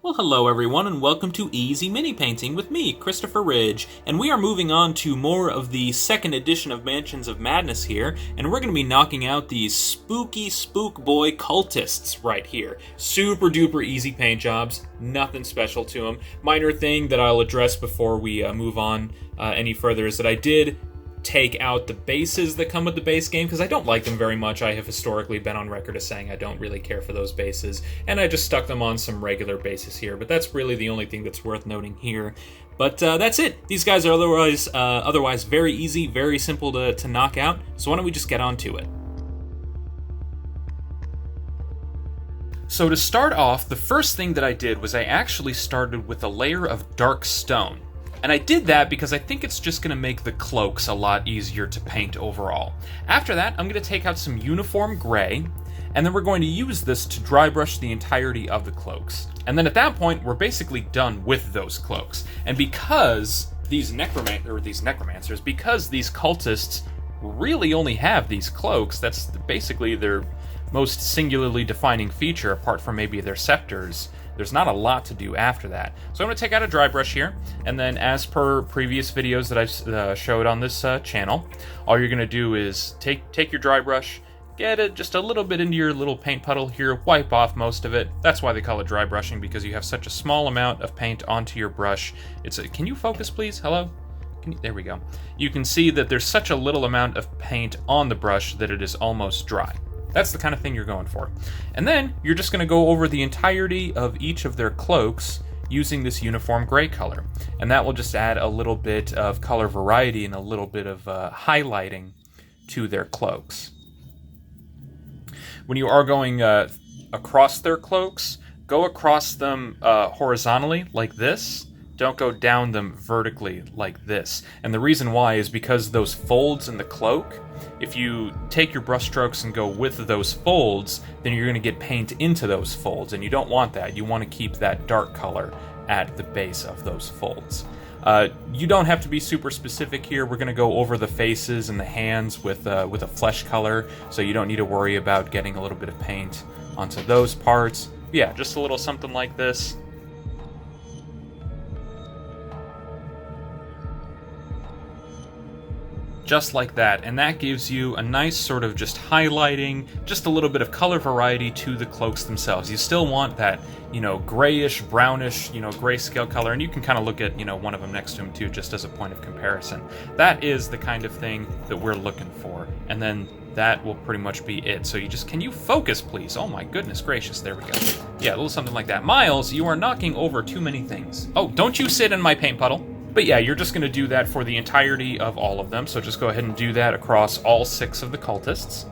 Well, hello everyone, and welcome to Easy Mini Painting with me, Christopher Ridge, and we are moving on to more of the second edition of Mansions of Madness here, and we're going to be knocking out these spooky spook boy cultists right here. Super duper easy paint jobs, nothing special to them. Minor thing that I'll address before we move on any further is that I did take out the bases that come with the base game because I don't like them very much. I have historically been on record as saying I don't really care for those bases, and I just stuck them on some regular bases here, but that's really the only thing that's worth noting here. But that's it. These guys are otherwise very easy, very simple to knock out, so why don't we just get on to it. So to start off, the first thing that I did was I actually started with a layer of dark stone. And I did that because I think it's just going to make the cloaks a lot easier to paint overall. After that, I'm going to take out some uniform gray, and then we're going to use this to dry brush the entirety of the cloaks. And then at that point, we're basically done with those cloaks. And because these necromancers, because these cultists really only have these cloaks, that's basically their most singularly defining feature apart from maybe their scepters. There's not a lot to do after that. So I'm going to take out a dry brush here, and then as per previous videos that I've showed on this channel, all you're going to do is take your dry brush, get it just a little bit into your little paint puddle here, wipe off most of it. That's why they call it dry brushing, because you have such a small amount of paint onto your brush. Can you focus, please? Hello? There we go. You can see that there's such a little amount of paint on the brush that it is almost dry. That's the kind of thing you're going for. And then you're just going to go over the entirety of each of their cloaks using this uniform gray color. And that will just add a little bit of color variety and a little bit of highlighting to their cloaks. When you are going across their cloaks, go across them horizontally like this. Don't go down them vertically like this. And the reason why is because those folds in the cloak, if you take your brush strokes and go with those folds, then you're going to get paint into those folds, and you don't want that. You want to keep that dark color at the base of those folds. You don't have to be super specific here. We're going to go over the faces and the hands with a flesh color, so you don't need to worry about getting a little bit of paint onto those parts. Yeah, just a little something like this. Just like that, and that gives you a nice sort of just highlighting, just a little bit of color variety to the cloaks themselves. You still want that, grayish, brownish, grayscale color, and you can kind of look at, one of them next to them too, just as a point of comparison. That is the kind of thing that we're looking for, and then that will pretty much be it. So can you focus, please? Oh my goodness gracious, there we go. Yeah, a little something like that. Miles, you are knocking over too many things. Oh, don't you sit in my paint puddle. But yeah, you're just going to do that for the entirety of all of them, so just go ahead and do that across all 6 of the cultists.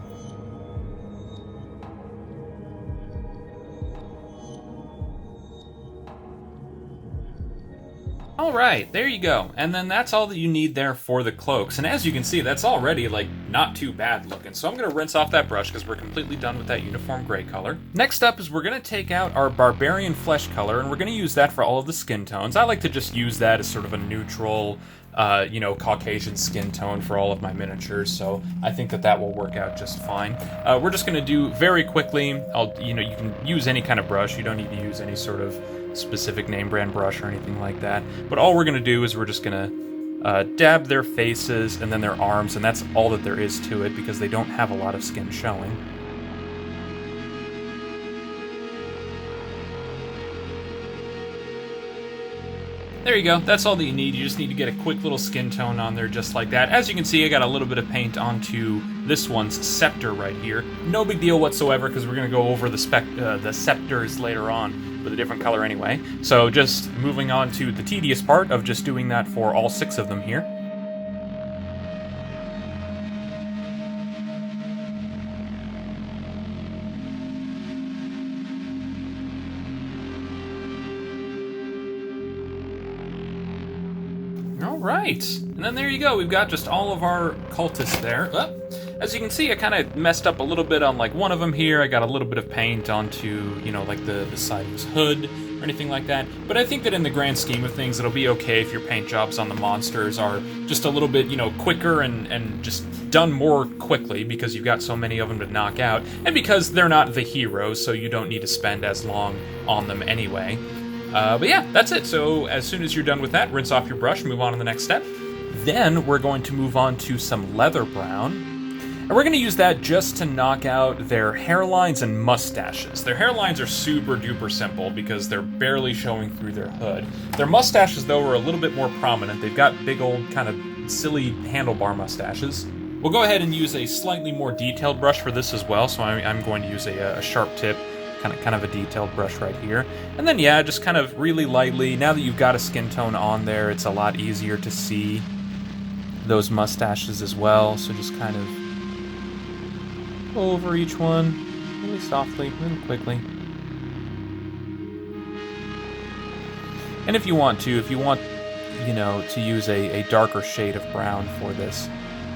Alright, there you go. And then that's all that you need there for the cloaks. And as you can see, that's already, not too bad looking. So I'm going to rinse off that brush because we're completely done with that uniform gray color. Next up is we're going to take out our Barbarian Flesh color, and we're going to use that for all of the skin tones. I like to just use that as sort of a neutral, Caucasian skin tone for all of my miniatures, so I think that will work out just fine. We're just going to do very quickly, you can use any kind of brush. You don't need to use any sort of specific name brand brush or anything like that, but all we're going to do is we're just going to dab their faces and then their arms, and that's all that there is to it because they don't have a lot of skin showing. There you go, that's all that you need. You just need to get a quick little skin tone on there just like that. As you can see, I got a little bit of paint onto this one's scepter right here. No big deal whatsoever because we're going to go over the scepters later on with a different color anyway. So just moving on to the tedious part of just doing that for all 6 of them here. Alright, and then there you go, we've got just all of our cultists there. As you can see, I kind of messed up a little bit on one of them here. I got a little bit of paint onto, the side of his hood or anything like that. But I think that in the grand scheme of things, it'll be okay if your paint jobs on the monsters are just a little bit, quicker and just done more quickly because you've got so many of them to knock out, and because they're not the heroes, so you don't need to spend as long on them anyway. But yeah, that's it. So as soon as you're done with that, rinse off your brush, move on to the next step. Then we're going to move on to some leather brown. And we're going to use that just to knock out their hairlines and mustaches. Their hairlines are super duper simple because they're barely showing through their hood. Their mustaches, though, are a little bit more prominent. They've got big old kind of silly handlebar mustaches. We'll go ahead and use a slightly more detailed brush for this as well. So I'm going to use a sharp tip, kind of a detailed brush right here. And then yeah, just kind of really lightly, now that you've got a skin tone on there, it's a lot easier to see those mustaches as well. So just kind of over each one, really softly, really quickly. And if you want, you know, to use a darker shade of brown for this,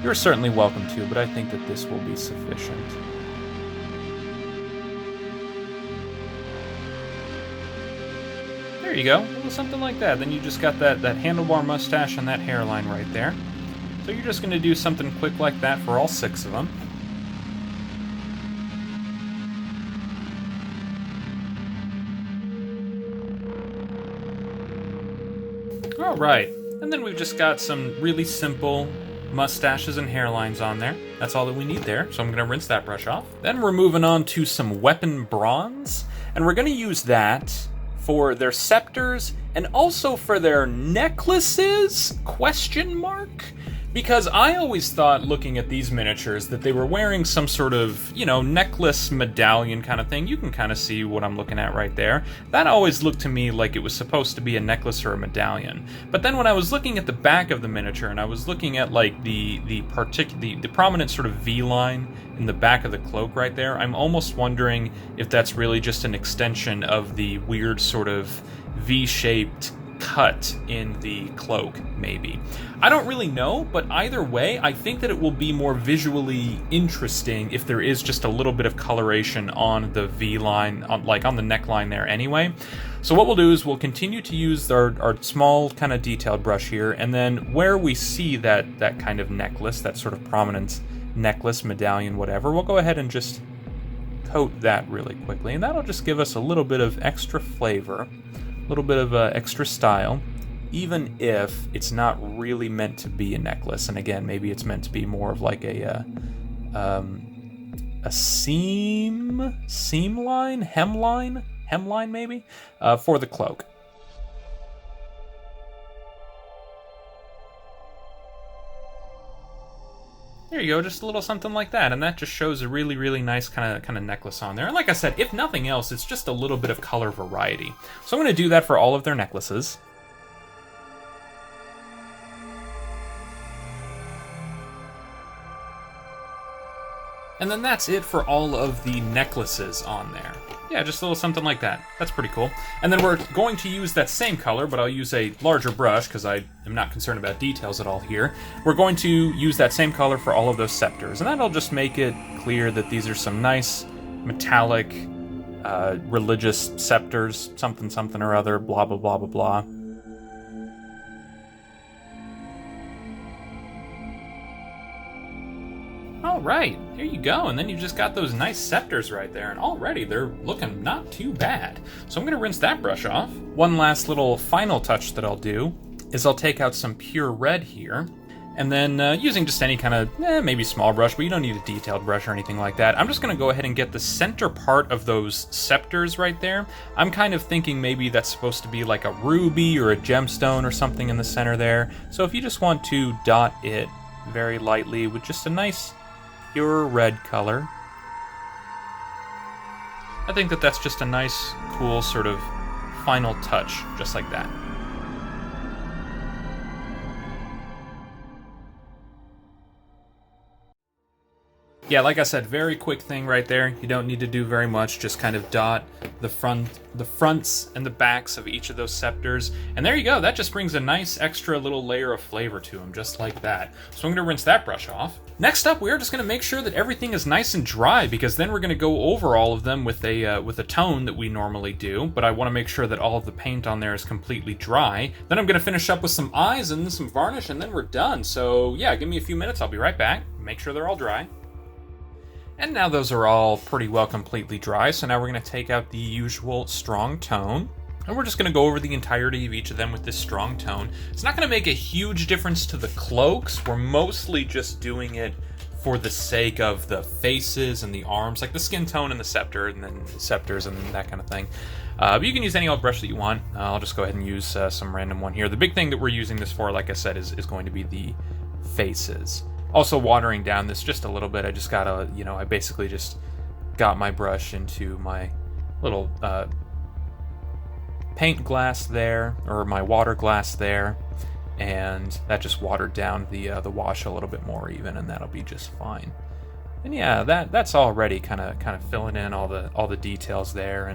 you're certainly welcome to, but I think that this will be sufficient. There you go, a little something like that. Then you just got that handlebar mustache and that hairline right there. So you're just going to do something quick like that for all 6 of them. All right, and then we've just got some really simple mustaches and hairlines on there. That's all that we need there, so I'm going to rinse that brush off. Then we're moving on to some weapon bronze, and we're going to use that for their scepters and also for their necklaces, ? Because I always thought, looking at these miniatures, that they were wearing some sort of, you know, necklace medallion kind of thing. You can kind of see what I'm looking at right there. That always looked to me like it was supposed to be a necklace or a medallion. But then when I was looking at the back of the miniature and I was looking at like the prominent sort of V line in the back of the cloak right there, I'm almost wondering if that's really just an extension of the weird sort of V-shaped cut in the cloak, maybe. I don't really know, but either way, I think that it will be more visually interesting if there is just a little bit of coloration on the V-line, on the neckline there anyway. So what we'll do is we'll continue to use our small kind of detailed brush here, and then where we see that kind of necklace, that sort of prominent necklace, medallion, whatever, we'll go ahead and just coat that really quickly, and that'll just give us a little bit of extra flavor, a little bit of extra style, even if it's not really meant to be a necklace. And again, maybe it's meant to be more of like a seam line, hemline maybe, for the cloak. There you go, just a little something like that, and that just shows a really, really nice kind of necklace on there. And like I said, if nothing else, it's just a little bit of color variety. So I'm going to do that for all of their necklaces. And then that's it for all of the necklaces on there. Yeah, just a little something like that. That's pretty cool. And then we're going to use that same color, but I'll use a larger brush because I am not concerned about details at all here. We're going to use that same color for all of those scepters, and that'll just make it clear that these are some nice metallic religious scepters, something or other, blah, blah, blah, blah, blah. All right, here you go, and then you just got those nice scepters right there, and already they're looking not too bad. So I'm going to rinse that brush off. One last little final touch that I'll do is I'll take out some pure red here, and then using just any kind of, maybe small brush, but you don't need a detailed brush or anything like that, I'm just going to go ahead and get the center part of those scepters right there. I'm kind of thinking maybe that's supposed to be like a ruby or a gemstone or something in the center there. So if you just want to dot it very lightly with just a nice pure red color, I think that that's just a nice, cool sort of final touch, just like that. Yeah, like I said, very quick thing right there. You don't need to do very much. Just kind of dot the fronts and the backs of each of those scepters. And there you go. That just brings a nice extra little layer of flavor to them, just like that. So I'm going to rinse that brush off. Next up, we're just going to make sure that everything is nice and dry, because then we're going to go over all of them with a tone that we normally do. But I want to make sure that all of the paint on there is completely dry. Then I'm going to finish up with some eyes and some varnish, and then we're done. So yeah, give me a few minutes. I'll be right back. Make sure they're all dry. And now those are all pretty well completely dry, so now we're going to take out the usual strong tone. And we're just going to go over the entirety of each of them with this strong tone. It's not going to make a huge difference to the cloaks. We're mostly just doing it for the sake of the faces and the arms, like the skin tone and the scepter, and then scepters and that kind of thing. But you can use any old brush that you want. I'll just go ahead and use some random one here. The big thing that we're using this for, like I said, is going to be the faces. Also watering down this just a little bit. I just gotta, I basically just got my brush into my little paint glass there, or my water glass there, and that just watered down the wash a little bit more even, and that'll be just fine. And yeah, that's already kind of filling in all the details there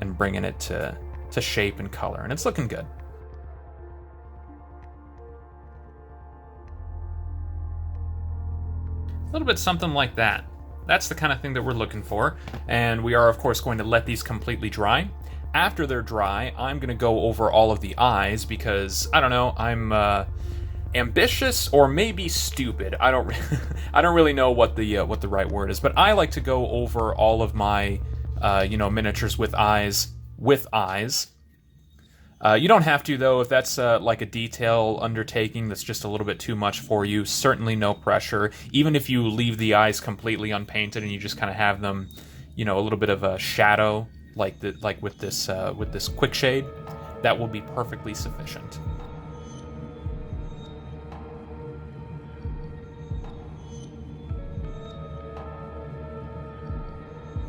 and bringing it to shape and color, and it's looking good. A little bit something like that. That's the kind of thing that we're looking for, and we are of course going to let these completely dry. After they're dry, I'm going to go over all of the eyes because, I don't know, I'm ambitious or maybe stupid. I don't really know what the right word is, but I like to go over all of my miniatures with eyes. You don't have to, though. If that's like a detail undertaking that's just a little bit too much for you, certainly no pressure. Even if you leave the eyes completely unpainted and you just kind of have them, a little bit of a shadow, like with this Quickshade, that will be perfectly sufficient.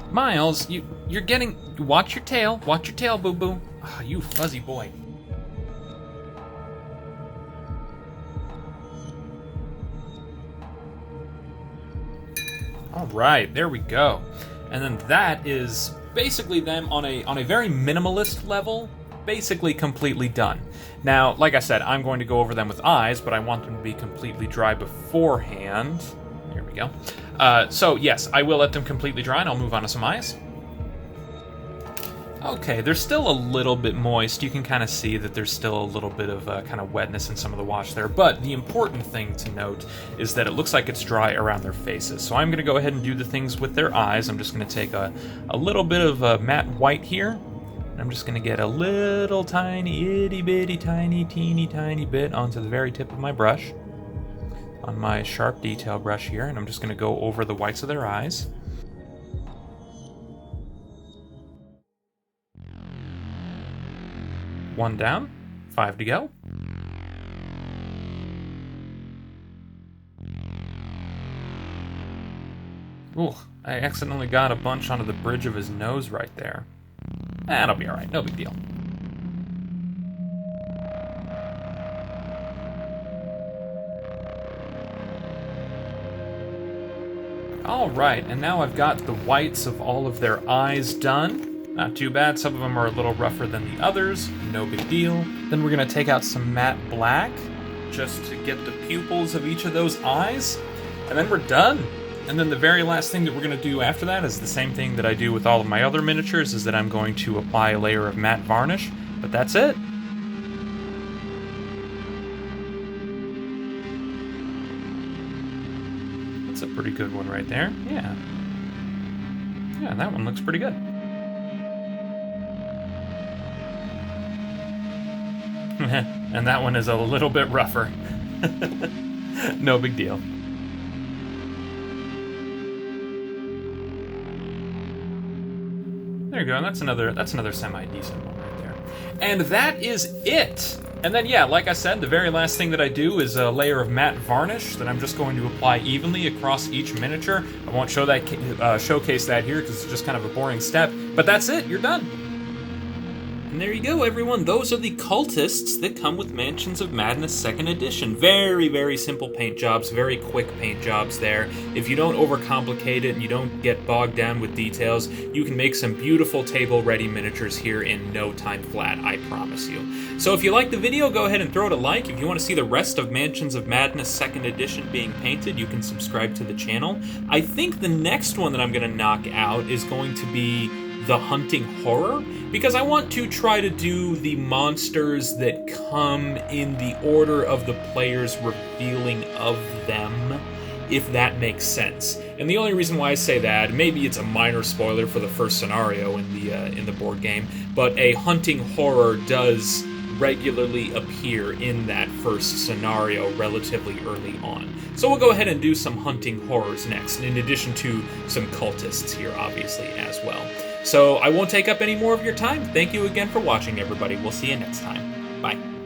Miles, you're getting... Watch your tail, boo-boo. Oh, you fuzzy boy. All right, there we go. And then that is basically them on a very minimalist level, basically completely done. Now, like I said, I'm going to go over them with eyes, but I want them to be completely dry beforehand. Here we go. So yes, I will let them completely dry, and I'll move on to some eyes. Okay, they're still a little bit moist. You can kind of see that there's still a little bit of kind of wetness in some of the wash there. But the important thing to note is that it looks like it's dry around their faces. So I'm going to go ahead and do the things with their eyes. I'm just going to take a little bit of matte white here. And I'm just going to get a little tiny, itty bitty, tiny, teeny tiny bit onto the very tip of my brush. On my sharp detail brush here. And I'm just going to go over the whites of their eyes. One down, 5 to go. Ooh, I accidentally got a bunch onto the bridge of his nose right there. That'll be alright, no big deal. Alright, and now I've got the whites of all of their eyes done. Not too bad, some of them are a little rougher than the others, no big deal. Then we're going to take out some matte black, just to get the pupils of each of those eyes, and then we're done. And then the very last thing that we're going to do after that is the same thing that I do with all of my other miniatures, is that I'm going to apply a layer of matte varnish, but that's it. That's a pretty good one right there, yeah. Yeah, that one looks pretty good. And that one is a little bit rougher. No big deal. There you go, and that's another semi-decent one right there. And that is it! And then, yeah, like I said, the very last thing that I do is a layer of matte varnish that I'm just going to apply evenly across each miniature. I won't showcase that here because it's just kind of a boring step, but that's it, you're done. And there you go, everyone. Those are the Cultists that come with Mansions of Madness 2nd Edition. Very, very simple paint jobs, very quick paint jobs there. If you don't overcomplicate it and you don't get bogged down with details, you can make some beautiful table-ready miniatures here in no time flat, I promise you. So if you like the video, go ahead and throw it a like. If you want to see the rest of Mansions of Madness 2nd Edition being painted, you can subscribe to the channel. I think the next one that I'm going to knock out is going to be the Hunting Horror, because I want to try to do the monsters that come in the order of the player's revealing of them. if that makes sense. And the only reason why I say that, maybe it's a minor spoiler for the first scenario in the board game, but a hunting horror does regularly appear in that first scenario relatively early on. So we'll go ahead and do some hunting horrors next, in addition to some cultists here, obviously, as well. So I won't take up any more of your time. Thank you again for watching, everybody. We'll see you next time. Bye.